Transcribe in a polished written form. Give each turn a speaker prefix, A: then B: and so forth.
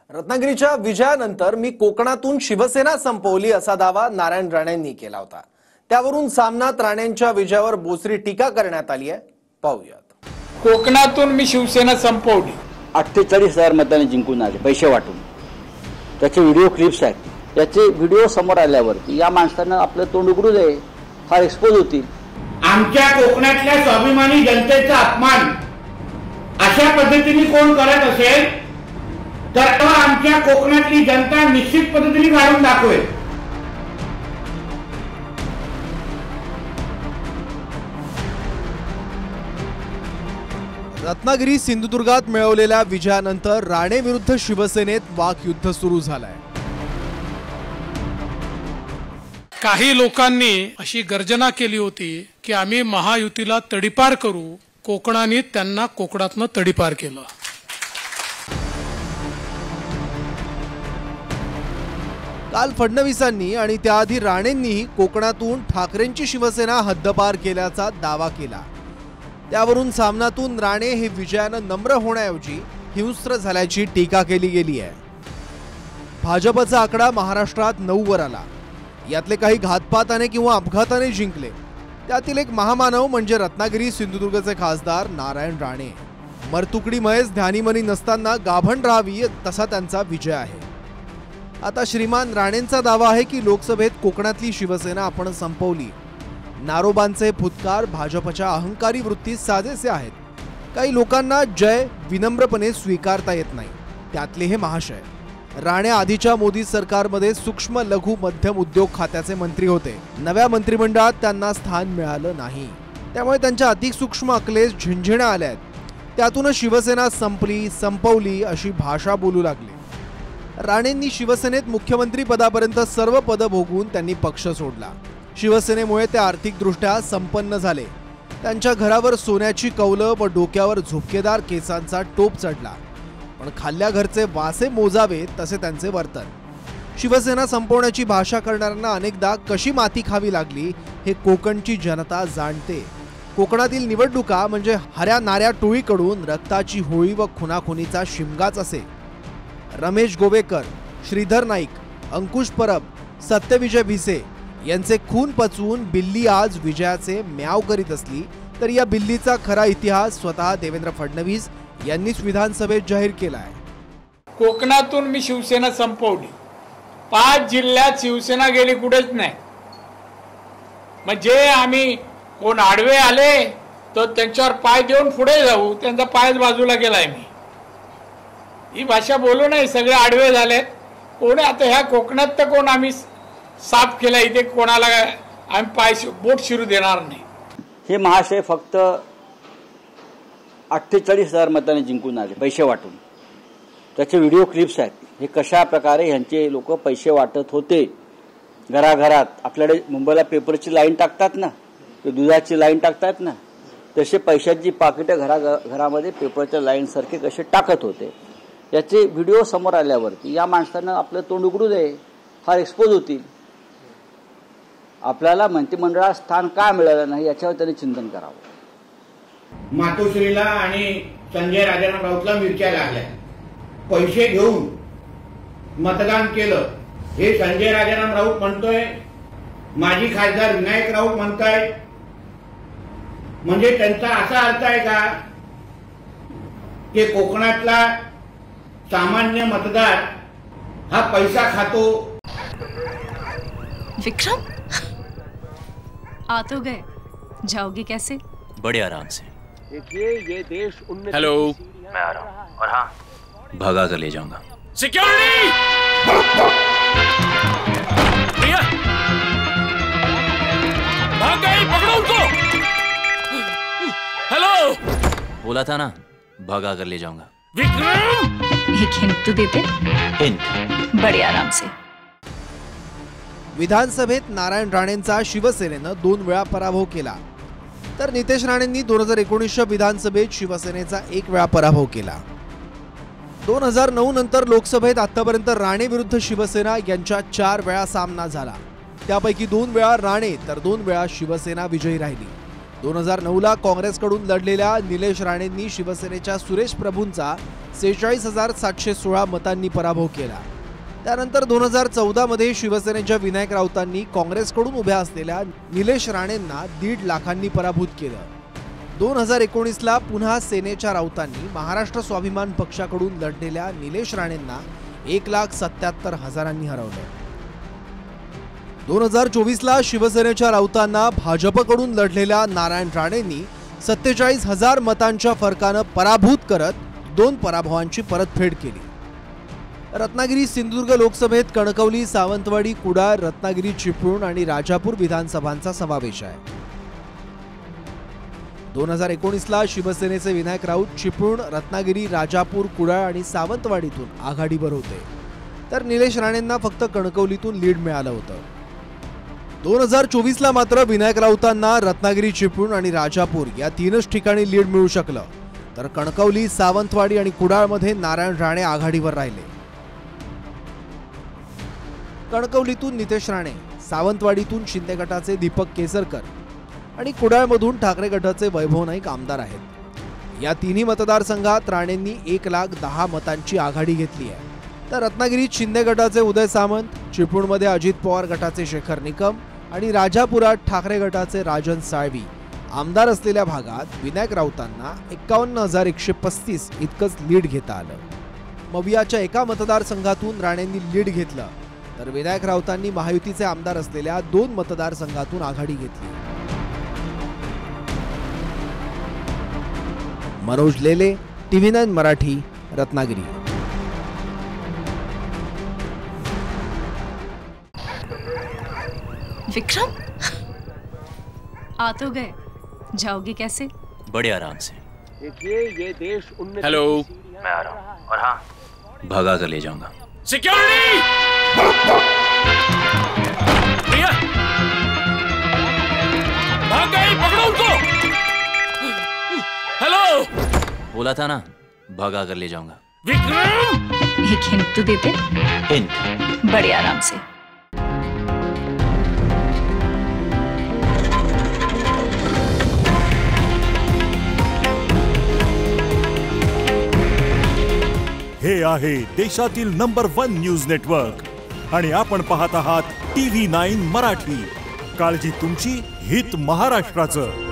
A: रत्नागिरीच्या विजयानंतर मी कोकणातून शिवसेना संपवली असा दावा नारायण राणेंनी केला होता। त्यावरून सामनात राणेंच्या विजयावर बोचरी टीका करण्यात आली आहे। पाहूयात।
B: कोकणातून मी शिवसेना संपवली।
C: 48,000 मतांनी जिंकून आले पैसे वाटून। त्याचे व्हिडिओ क्लिप्स आहेत। त्याचे व्हिडिओ समोर आल्यावरती या माणसांना आपलं तोंड उघडू दे, फार एक्सपोज होतील।
B: आमच्या कोकणातल्या स्वाभिमानी जनतेचा अपमान अशा पद्धतीने कोण करत असेल तर आमच्या कोकणातली जनता निश्चित पद्धतीने काढून दाखवेल।
A: रत्नागिरी सिंधुदुर्गात मिळवलेल्या विजयानंतर राणे विरुद्ध शिवसेनेत वाकयुद्ध सुरू झालंय।
D: काही लोकांनी अशी गर्जना केली होती की आम्ही महायुतीला तडीपार करू, कोकणाने त्यांना कोकणातनं तडीपार केलं।
A: काल फडणवीसांनी आणि त्याआधी राणेंनीही कोकणातून ठाकरेंची शिवसेना हद्दपार केल्याचा दावा केला। त्यावरून सामनातून राणे हे विजयानं नम्र होण्याऐवजी हिंस्त्र झाल्याची टीका केली गेली आहे। भाजपचा आकडा महाराष्ट्रात 9 वर आला। यातले काही घातपाताने किंवा अपघाताने जिंकले। त्यातील एक महामानव म्हणजे रत्नागिरी सिंधुदुर्गचे खासदार नारायण राणे। मरतुकडी महेश ध्यानीमनी नसताना गाभण राहावी तसा त्यांचा विजय आहे। आता श्रीमान राणेंचा दावा आहे की लोकसभेत कोकणातली शिवसेना आपण संपवली। नारोबांचे फुटकार भाजपच्या अहंकारी वृत्तीत साजेसे आहेत। काही लोकांना जय विनम्रपणे स्वीकारता येत नाही, त्यातले हे महाशय। राणे आधीच्या मोदी सरकारमध्ये सूक्ष्म लघु मध्यम उद्योग खात्याचे मंत्री होते। नव्या मंत्रिमंडळात त्यांना स्थान मिळालं नाही, त्यामुळे त्यांच्या अतिसूक्ष्म अकलेस झिंझिण्या आल्या आहेत। त्यातूनच शिवसेना संपवली अशी भाषा बोलू लागली। राणेंनी शिवसेनेत मुख्यमंत्री पदापर्यंत सर्व पद भोगून त्यांनी पक्ष सोडला। शिवसेनेमुळे ते आर्थिकदृष्ट्या संपन्न झाले। त्यांच्या घरावर सोन्याची कौलं व डोक्यावर झुपकेदार केसांचा टोप चढला, पण खाल्ल्या घरचे वासे मोजावे तसे त्यांचे वर्तन। शिवसेना संपवण्याची भाषा करणाऱ्यांना अनेकदा कशी माती खावी लागली हे कोकणची जनता जाणते। कोकणातील निवडणुका म्हणजे हऱ्या नाऱ्या टोळीकडून रक्ताची होळी व खुनाखुनीचा शिमगाच असे। रमेश गोवेकर, श्रीधर नाईक, अंकुश परब, सत्यविजय भिसे यांचे खून पचवून बिल्ली आज विजयाचे म्याव करीत असली तर या बिल्लीचा खरा इतिहास स्वतः देवेंद्र फडणवीस यांनीच विधानसभेत जाहीर केला आहे।
B: कोकणातून मी शिवसेना संपवली। 5 जिल्ह्यात शिवसेना गेली कुठेच नाही। म्हणजे आम्ही कोण आडवे आले तर त्यांच्यावर पाय देऊन पुढे जाऊ, त्यांचा पायच बाजूला केलाय मी। ही भाषा बोलू नाही, सगळे आडवे झालेत। कोणी आता ह्या कोकणात तर कोण आम्ही साफ केला, इथे कोणाला आम्ही पाय बोट शिरू देणार नाही।
C: हे महाशय फक्त 48,000 मतांनी जिंकून आले पैसे वाटून। त्याचे व्हिडिओ क्लिप्स आहेत। हे कशा प्रकारे ह्यांचे लोक पैसे वाटत होते घराघरात। आपल्याकडे मुंबईला पेपरची लाईन टाकतात ना, ते दुधाची लाईन टाकतात ना, तसे पैशाची पाकिटं घरामध्ये पेपरच्या लाईन सारखे कसे टाकत होते। याचे व्हिडिओ समोर आल्यावरती या माणसांना आपलं तोंड उघडू दे, फार एक्सपोज होतील। आपल्याला मंत्रिमंडळात स्थान का मिळालं नाही याच्यावर त्यांनी चिंतन करावं।
B: मातोश्रीला आणि संजय राजाराम राऊतला मिरच्या लागल्या, पैसे घेऊन मतदान केलं हे संजय राजाराम राऊत म्हणतोय, माजी खासदार विनायक राऊत म्हणताय। म्हणजे त्यांचा असा अर्थ आहे का की कोकणातला सामान्य मतदार हा पैसा खातो।
E: विक्रम आ तो गए, जाओगे कैसे?
F: बड़े आराम से।
C: देखिए ये देश
F: हेलो, मैं आ रहा हूँ और हाँ, भगा कर ले जाऊंगा। सिक्योरिटी! भैया, भाग गई, पकड़ो उनको। हेलो, बोला था ना, भगा कर ले जाऊंगा। विक्रम!
E: एक हिंट तो देते।
F: हिंट?
E: बड़े आराम से।
A: विधानसभेत नारायण राणेंचा शिवसेनेनं 2 वेळा पराभव केला, तर नितेश राणेंनी 2019च्या विधानसभेत शिवसेनेचा 1 वेळा पराभव केला। 2009 नंतर लोकसभेत आतापर्यंत राणे विरुद्ध शिवसेना यांच्या 4 वेळा सामना झाला। त्यापैकी 2 वेळा राणे तर 2 वेळा शिवसेना विजयी राहिली। 2009ला काँग्रेसकडून लढलेल्या निलेश राणेंनी शिवसेनेच्या सुरेश प्रभूंचा 46,716 मतांनी पराभव केला. त्यानंतर 2014 मध्ये शिवसेनेच्या विनायक राऊतांनी काँग्रेसकडून उभ्या असलेल्या निलेश राणेंना 1.5 लाखांनी पराभूत केलं. 2019ला पुन्हा सेनेच्या राऊतांनी महाराष्ट्र स्वाभिमान पक्षाकडून लढलेल्या निलेश राणेंना 1,77,000 हरवलं. 2024ला शिवसेनेच्या राऊतांना भाजपकडून लढलेल्या नारायण राणेंनी 47,000 मतांच्या फरकानं पराभूत करत 2 पराभवांची परतफेड केली. रत्नागिरी सिंधुदुर्ग लोकसभेत कणकवली, सावंतवाडी, कुडाळ, रत्नागिरी, चिपळूण आणि राजापूर विधानसभांचा समावेश आहे. 2019ला शिवसेनेचे विनायक राऊत चिपळूण, रत्नागिरी, राजापूर, कुडाळ आणि सावंतवाडीतून आघाडीवर होते, तर निलेश राणेंना फक्त कणकवलीतून लीड मिळालं होतं. 2024ला मात्र विनायक राऊतांना रत्नागिरी, चिपळूण आणि राजापूर या 3च ठिकाणी लीड मिळू शकलं, तर कणकवली, सावंतवाडी आणि कुडाळमध्ये नारायण राणे आघाडीवर राहिले. कणकवलीतून नितेश राणे, सावंतवाडीतून शिंदे गटाचे दीपक केसरकर आणि कुडाळमधून ठाकरे गटाचे वैभव नाईक आमदार आहेत. या तिन्ही मतदारसंघात राणेंनी 1,10,000 मतांची आघाडी घेतली आहे, तर रत्नागिरीत शिंदे गटाचे उदय सामंत, चिपळूणमध्ये अजित पवार गटाचे शेखर निकम आणि राजापुरात ठाकरे गटाचे राजन साळवी आमदार असलेल्या भागात विनायक राऊतांना 51,135 इतकंच लीड घेता आलं. मवियाच्या एका मतदारसंघातून राणेंनी लीड घेतलं, तर विनायक राऊतांनी महायुतीचे आमदार असलेल्या 2 मतदारसंघातून आघाडी घेतली. मनोज लेले, TV9 मराठी, रत्नागिरी.
E: विक्रम, आ तो गए, जाओगे कैसे?
F: बड़े आराम से.
C: देखिए ये देश
F: हेलो, मैं आ रहा हूँ. और हाँ, भगा कर ले जाऊंगा.
B: सिक्योरिटी! भैया, भाग गई, पकड़ो उनको. हेलो,
F: बोला था ना, भगा कर ले जाऊंगा.
B: विक्रम!
E: एक हिंट तो देते.
F: हिंट.
E: बड़े आराम से.
G: हे आहे देशातील नंबर 1 न्यूज नेटवर्क आणि आपण पाहत आहात TV9 मराठी. काळजी तुमची, हित महाराष्ट्राचं.